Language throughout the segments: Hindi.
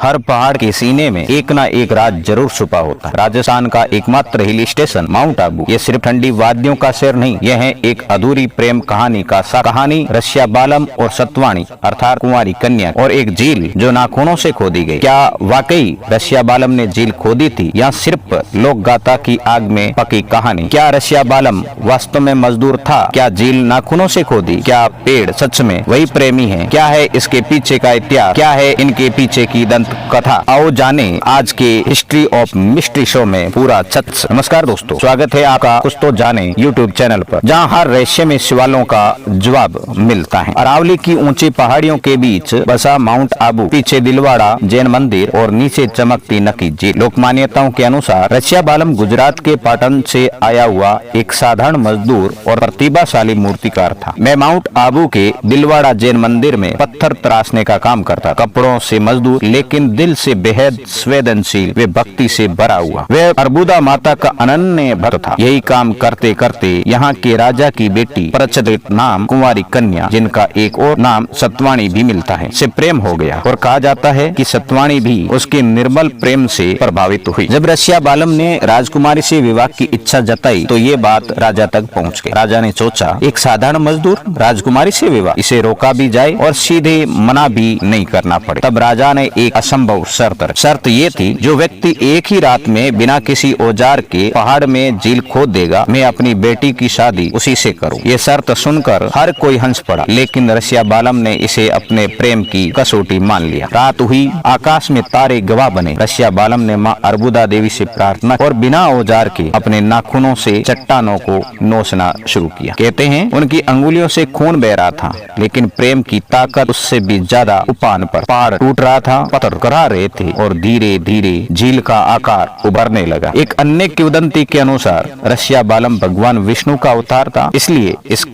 हर पहाड़ के सीने में एक ना एक राज जरूर छुपा होता है। राजस्थान का एकमात्र हिल स्टेशन माउंट आबू ये सिर्फ ठंडी वादियों का शहर नहीं, यह है एक अधूरी प्रेम कहानी का कहानी रसिया बालम और सतवाणी अर्थात कुंवारी कन्या और एक झील जो नाखूनों से खोदी गई। क्या वाकई रसिया बालम ने झील खोदी थी या सिर्फ लोक गाथा की आग में पकी कहानी? क्या रसिया बालम वास्तव में मजदूर था? क्या झील नाखूनों से खोदी? क्या पेड़ सच में वही प्रेमी है? क्या है इसके पीछे का इतिहास? क्या है इनके पीछे की दंत कथा? आओ जाने आज के हिस्ट्री ऑफ मिस्ट्री शो में पूरा सच। नमस्कार दोस्तों, स्वागत है आपका कुछ तो जाने यूट्यूब चैनल पर, जहां हर रहस्यमय सवालों का जवाब मिलता है। अरावली की ऊंची पहाड़ियों के बीच बसा माउंट आबू, पीछे दिलवाड़ा जैन मंदिर और नीचे चमकती नकी झील। लोक मान्यताओं के अनुसार रसिया बालम गुजरात के पाटन से आया हुआ एक साधारण मजदूर और प्रतिभाशाली मूर्तिकार था। मैं माउंट आबू के दिलवाड़ा जैन मंदिर में पत्थर तराशने का काम करता। कपड़ों से मजदूर लेकिन दिल से बेहद संवेदनशील, वे भक्ति से भरा हुआ। वे अर्बुदा माता का अनन्य भक्त था। यही काम करते करते यहाँ के राजा की बेटी प्रचलित नाम कुंवारी कन्या, जिनका एक और नाम सतवाणी भी मिलता है, से प्रेम हो गया और कहा जाता है कि सतवाणी भी उसके निर्मल प्रेम से प्रभावित हुई। जब रसिया बालम ने राजकुमारी से विवाह की इच्छा जताई तो ये बात राजा तक पहुँच गई। राजा ने सोचा, एक साधारण मजदूर राजकुमारी से विवाह, इसे रोका भी जाए और सीधे मना भी नहीं करना पड़े। तब राजा ने एक असंभव शर्त ये थी, जो व्यक्ति एक ही रात में बिना किसी औजार के पहाड़ में झील खोद देगा, मैं अपनी बेटी की शादी उसी से करूं। ये शर्त सुनकर हर कोई हंस पड़ा, लेकिन रसिया बालम ने इसे अपने प्रेम की कसौटी मान लिया। रात हुई, आकाश में तारे गवाह बने। रसिया बालम ने माँ अर्बुदा देवी से प्रार्थना और बिना औजार के अपने नाखूनों से चट्टानों को नोचना शुरू किया। कहते हैं उनकी अंगुलियों से खून बह रहा था, लेकिन प्रेम की ताकत उससे भी ज्यादा उफान पर। पहाड़ टूट रहा था, पत्थर करा रहे थे और धीरे धीरे झील का आकार उभरने लगा। एक अन्य किंवदंती के अनुसार रसिया बालम भगवान विष्णु का अवतार था, इसलिए इस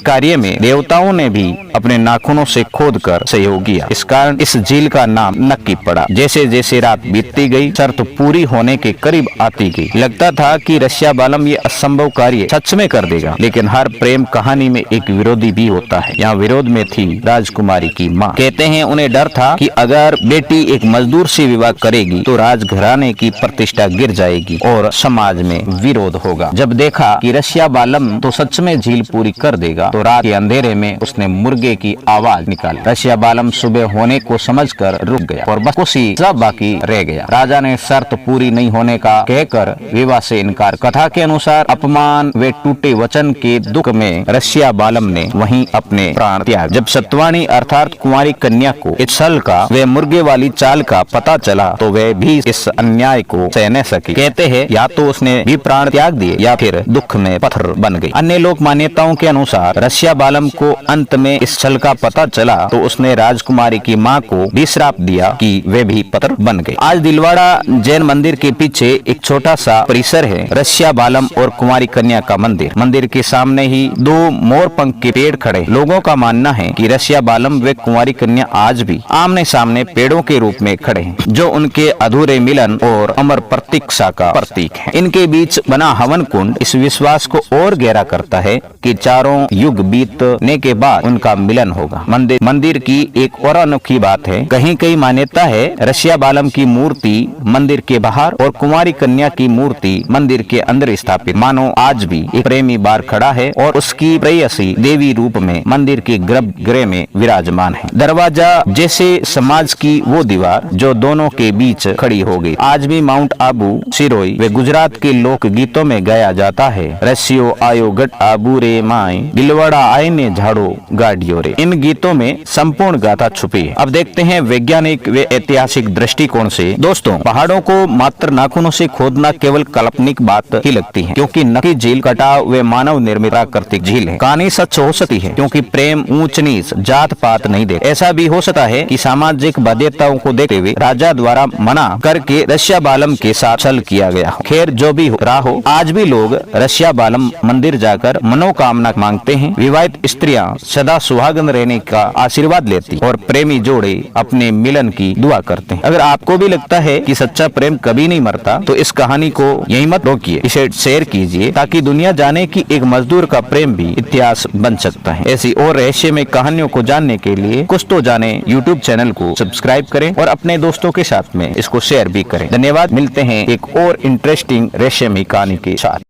कार्य में देवताओं ने भी अपने नाखूनों से खोदकर सहयोग किया। इस कारण इस झील का नाम नक्की पड़ा। जैसे जैसे रात बीतती गई, शर्त पूरी होने के करीब आती गई। लगता था कि रसिया बालम ये असंभव कार्य सच में कर देगा, लेकिन हर प्रेम कहानी में एक विरोधी भी होता है। यहाँ विरोध में थी राजकुमारी की माँ। कहते हैं उन्हें डर था कि अगर बेटी एक मजदूर से विवाह करेगी तो राजघराने की प्रतिष्ठा गिर जाएगी और समाज में विरोध होगा। जब देखा कि रसिया बालम तो सच में झील पूरी कर देगा, तो रात के अंधेरे में उसने मुर्गे की आवाज निकाली। रसिया बालम सुबह होने को समझकर रुक गया और बस कुछ ही सब बाकी रह गया। राजा ने शर्त पूरी नहीं होने का कहकर विवाह से इनकार। कथा के अनुसार अपमान व टूटे वचन के दुख में रसिया बालम ने वहीं अपने प्राण त्याग। जब सतवाणी अर्थात कुंवारी कन्या को इस छल का व मुर्गे वाली चाल का पता चला तो वह भी इस अन्याय को सह न सकी। कहते हैं या तो उसने भी प्राण त्याग दिए या फिर दुख में पत्थर बन गई। अन्य लोक मान्यताओं के अनुसार रसिया बालम को अंत में इस छल का पता चला तो उसने राजकुमारी की माँ को भी श्राप दिया कि वे भी पत्थर बन गए। आज दिलवाड़ा जैन मंदिर के पीछे एक छोटा सा परिसर है, रसिया बालम और कुंवारी कन्या का मंदिर। मंदिर के सामने ही दो मोर पंख के पेड़ खड़े। लोगों का मानना है कि रसिया बालम व कुंवारी कन्या आज भी आमने सामने पेड़ों के रूप में खड़े हैं, जो उनके अधूरे मिलन और अमर प्रतीक्षा का प्रतीक है। इनके बीच बना हवन कुंड इस विश्वास को और गहरा करता है कि चारों युग बीतने के बाद उनका मिलन होगा। मंदिर की एक और अनोखी बात है, कहीं मान्यता है रसिया बालम की मूर्ति मंदिर के बाहर और कुंवारी कन्या की मूर्ति मंदिर के अंदर स्थापित, मानो आज भी एक प्रेमी बार खड़ा है और उसकी प्रेयसी देवी रूप में मंदिर के गर्भगृह में विराजमान है। दरवाजा जैसे समाज की वो दीवार जो दोनों के बीच खड़ी हो गई। आज भी माउंट आबू सिरोई वे गुजरात के लोक गीतों में गाया जाता है, रसियो आयो गट आबू रे माई, दिलवाड़ा आए ने झाड़ो गाड़ियों रे। इन गीतों में संपूर्ण गाथा छुपी है। अब देखते हैं वैज्ञानिक व ऐतिहासिक दृष्टिकोण से। दोस्तों, पहाड़ों को मात्र नाखूनों से खोदना केवल काल्पनिक बात ही लगती है, क्योंकि नकी झील कटाव व मानव निर्मित प्राकृतिक झील है। कहानी सच हो सकती है क्योंकि प्रेम ऊंच नीच जात पात नहीं दे। ऐसा भी हो सकता है कि सामाजिक बाध्यताओं को देखते हुए राजा द्वारा मना करके रसिया बालम के साथ छल किया गया। खैर जो भी रहा हो, आज भी लोग रसिया बालम मंदिर जाकर मनोकामना मांगते हैं। विवाहित स्त्रियां सदा सुहागन रहने का आशीर्वाद लेती और प्रेमी जोड़े अपने मिलन की दुआ करते हैं। अगर आपको भी लगता है कि सच्चा प्रेम कभी नहीं मरता तो इस कहानी को यहीं मत रोकिए, इसे शेयर कीजिए ताकि दुनिया जाने कि एक मजदूर का प्रेम भी इतिहास बन सकता है। ऐसी और रहस्यमय कहानियों को जानने के लिए कुछ तो जाने यूट्यूब चैनल को को सब्सक्राइब करें और अपने दोस्तों के साथ में इसको शेयर भी करें। धन्यवाद। मिलते हैं एक और इंटरेस्टिंग रहस्यमयी कहानी के साथ।